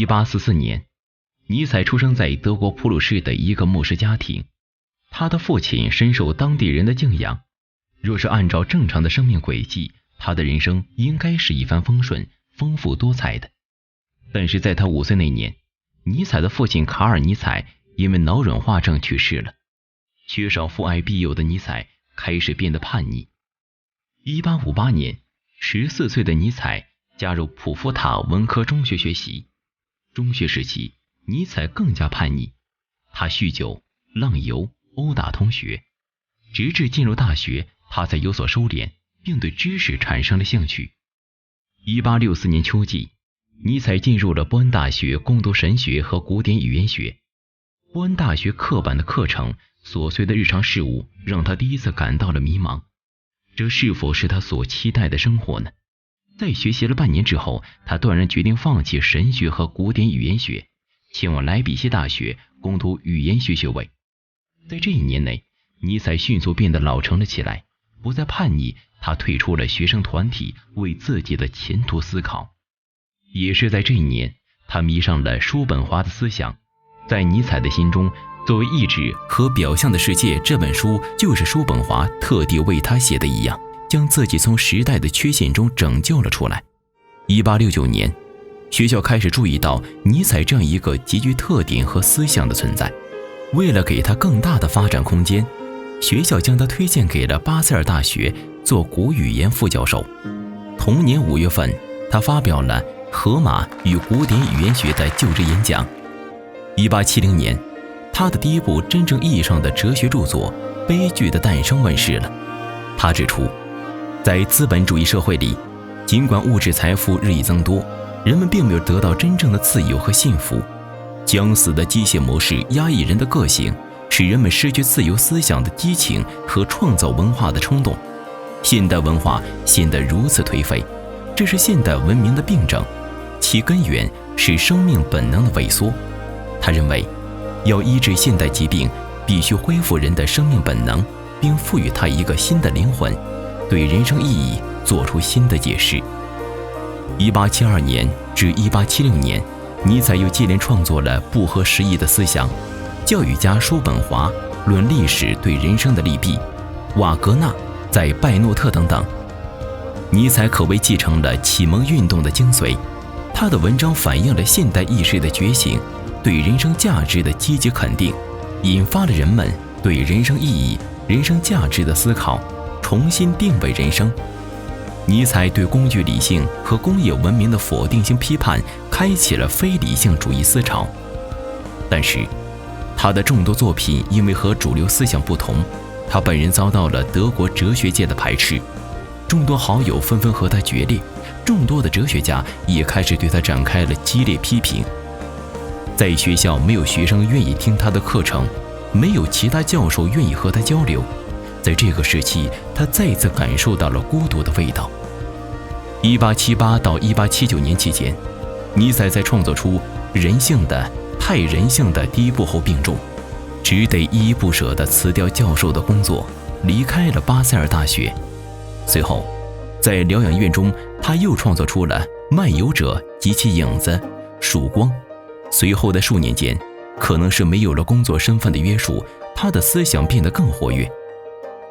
1844年，尼采出生在德国普鲁士的一个牧师家庭，他的父亲深受当地人的敬仰。若是按照正常的生命轨迹，他的人生应该是一帆风顺、丰富多彩的。但是在他5岁那年，尼采的父亲卡尔·尼采因为脑软化症去世了。缺少父爱庇佑的尼采开始变得叛逆。1858年，14岁的尼采加入普夫塔文科中学学习。中学时期，尼采更加叛逆，他酗酒、浪游、殴打同学，直至进入大学，他才有所收敛，并对知识产生了兴趣。1864年秋季，尼采进入了波恩大学攻读神学和古典语言学。波恩大学刻板的课程、琐碎的日常事务让他第一次感到了迷茫，这是否是他所期待的生活呢？在学习了半年之后，他断然决定放弃神学和古典语言学，前往莱比锡大学攻读语言学学位。在这一年内，尼采迅速变得老成了起来，不再叛逆，他退出了学生团体，为自己的前途思考。也是在这一年，他迷上了叔本华的思想。在尼采的心中，作为意志和表象的世界这本书就是叔本华特地为他写的一样，将自己从时代的缺陷中拯救了出来。1869年，学校开始注意到尼采这样一个极具特点和思想的存在。为了给他更大的发展空间，学校将他推荐给了巴塞尔大学做古语言副教授。同年5月份，他发表了《荷马与古典语言学》的就职演讲。1870年，他的第一部真正意义上的哲学著作《悲剧的诞生》问世了。他指出，在资本主义社会里，尽管物质财富日益增多，人们并没有得到真正的自由和幸福。将死的机械模式压抑人的个性，使人们失去自由思想的激情和创造文化的冲动。现代文化显得如此颓废，这是现代文明的病症，其根源是生命本能的萎缩。他认为，要医治现代疾病，必须恢复人的生命本能，并赋予他一个新的灵魂，对人生意义做出新的解释。1872年至1876年，尼采又接连创作了不合时宜的思想，教育家叔本华论历史对人生的利弊，瓦格纳在拜诺特等等。尼采可谓继承了启蒙运动的精髓，他的文章反映了现代意识的觉醒，对人生价值的积极肯定，引发了人们对人生意义、人生价值的思考，重新定位人生。尼采对工具理性和工业文明的否定性批判，开启了非理性主义思潮。但是，他的众多作品因为和主流思想不同，他本人遭到了德国哲学界的排斥，众多好友纷纷和他决裂，众多的哲学家也开始对他展开了激烈批评。在学校，没有学生愿意听他的课程，没有其他教授愿意和他交流。在这个时期，他再次感受到了孤独的味道。1878到1879年期间，尼采在创作出人性的、太人性的第一部后病重，只得依依不舍地辞掉教授的工作，离开了巴塞尔大学。随后，在疗养院中，他又创作出了《漫游者及其影子》《曙光》。随后的数年间，可能是没有了工作身份的约束，他的思想变得更活跃。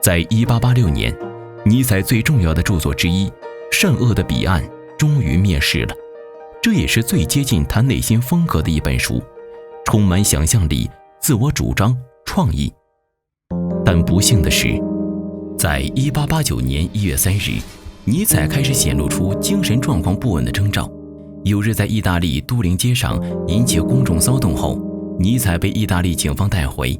在1886年，尼采最重要的著作之一《善恶的彼岸》终于面世了，这也是最接近他内心风格的一本书，充满想象力、自我主张、创意。但不幸的是，在1889年1月3日，尼采开始显露出精神状况不稳的征兆。有日在意大利都灵街上引起公众骚动后，尼采被意大利警方带回。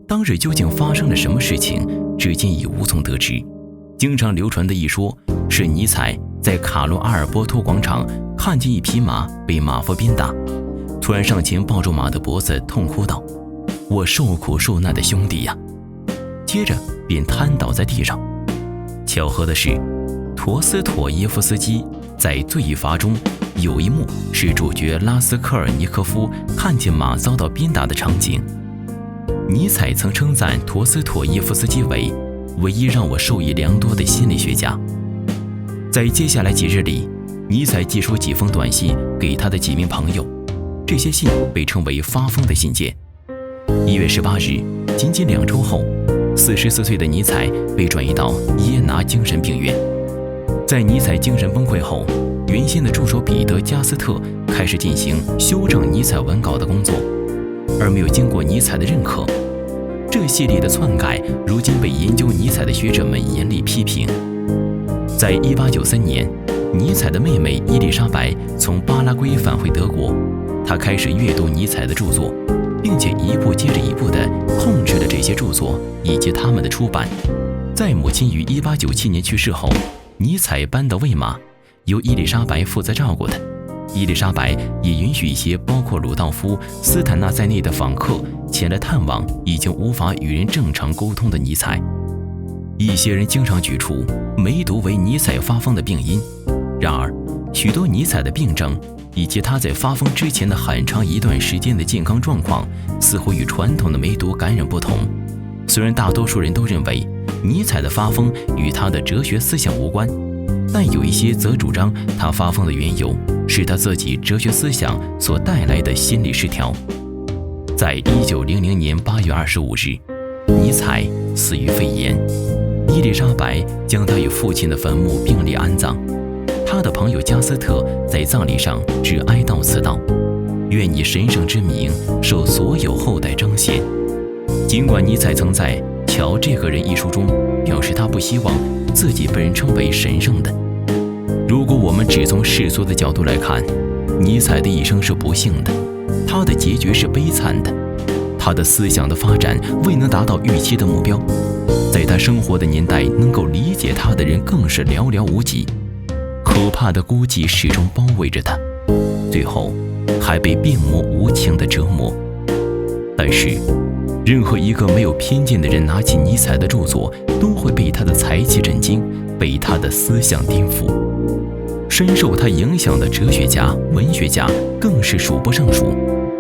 当日究竟发生了什么事情，至今已无从得知。经常流传的一说是尼采在卡罗阿尔波托广场看见一匹马被马夫鞭打，突然上前抱住马的脖子，痛哭道：“我受苦受难的兄弟呀！”接着便瘫倒在地上。巧合的是，陀思妥耶夫斯基在《罪与罚》中有一幕是主角拉斯科尔尼科夫看见马遭到鞭打的场景。尼采曾称赞陀思妥耶夫斯基为唯一让我受益良多的心理学家。在接下来几日里，尼采寄出几封短信给他的几名朋友，这些信被称为发疯的信件。1月18日，仅仅2周后，44岁的尼采被转移到耶拿精神病院。在尼采精神崩溃后，原先的助手彼得·加斯特开始进行修正尼采文稿的工作，而没有经过尼采的认可。这系列的篡改如今被研究尼采的学者们严厉批评。在1893年，尼采的妹妹伊丽莎白从巴拉圭返回德国，她开始阅读尼采的著作，并且一步接着一步地控制了这些著作以及他们的出版。在母亲于1897年去世后，尼采搬到魏玛，由伊丽莎白负责照顾他。伊丽莎白也允许一些包括鲁道夫·斯坦纳在内的访客前来探望已经无法与人正常沟通的尼采。一些人经常举出梅毒为尼采发疯的病因，然而许多尼采的病症以及他在发疯之前的很长一段时间的健康状况似乎与传统的梅毒感染不同。虽然大多数人都认为尼采的发疯与他的哲学思想无关，但有一些则主张他发疯的缘由是他自己哲学思想所带来的心理失调。在1900年8月25日，尼采死于肺炎。伊丽莎白将他与父亲的坟墓并列安葬。他的朋友加斯特在葬礼上致哀悼词道：“愿你神圣之名受所有后代彰显。”尽管尼采曾在《瞧这个人》一书中表示他不希望自己被人称为神圣的。如果我们只从世俗的角度来看，尼采的一生是不幸的，他的结局是悲惨的，他的思想的发展未能达到预期的目标，在他生活的年代能够理解他的人更是寥寥无几，可怕的孤寂始终包围着他，最后还被病魔无情的折磨。但是任何一个没有偏见的人拿起尼采的著作，都会被他的才气震惊，被他的思想颠覆。深受他影响的哲学家、文学家更是数不胜数，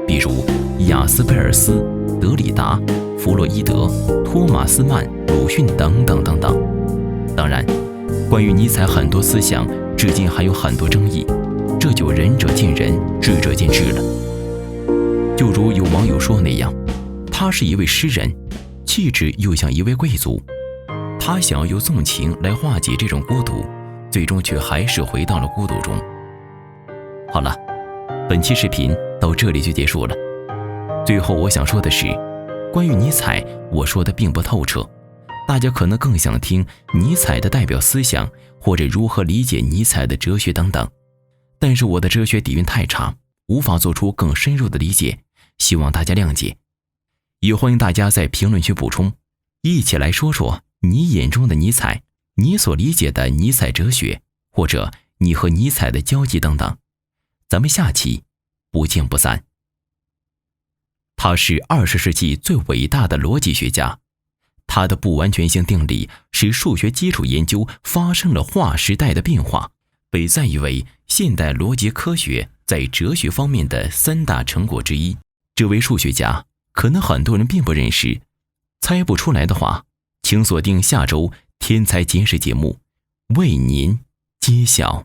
比如雅斯贝尔斯、德里达、弗洛伊德、托马斯曼、鲁迅等等等等。当然，关于尼采很多思想至今还有很多争议，这就仁者见仁，智者见智了。就如有网友说那样，他是一位诗人，气质又像一位贵族，他想要用纵情来化解这种孤独，最终却还是回到了孤独中。好了，本期视频到这里就结束了。最后我想说的是，关于尼采我说的并不透彻，大家可能更想听尼采的代表思想，或者如何理解尼采的哲学等等。但是我的哲学底蕴太差，无法做出更深入的理解，希望大家谅解。也欢迎大家在评论区补充，一起来说说你眼中的尼采，你所理解的尼采哲学，或者你和尼采的交集等等。咱们下期不见不散。他是20世纪最伟大的逻辑学家，他的不完全性定理使数学基础研究发生了划时代的变化，被赞誉为现代逻辑科学在哲学方面的3大成果之一。这位数学家可能很多人并不认识，猜不出来的话，请锁定下周天才简史节目，为您揭晓。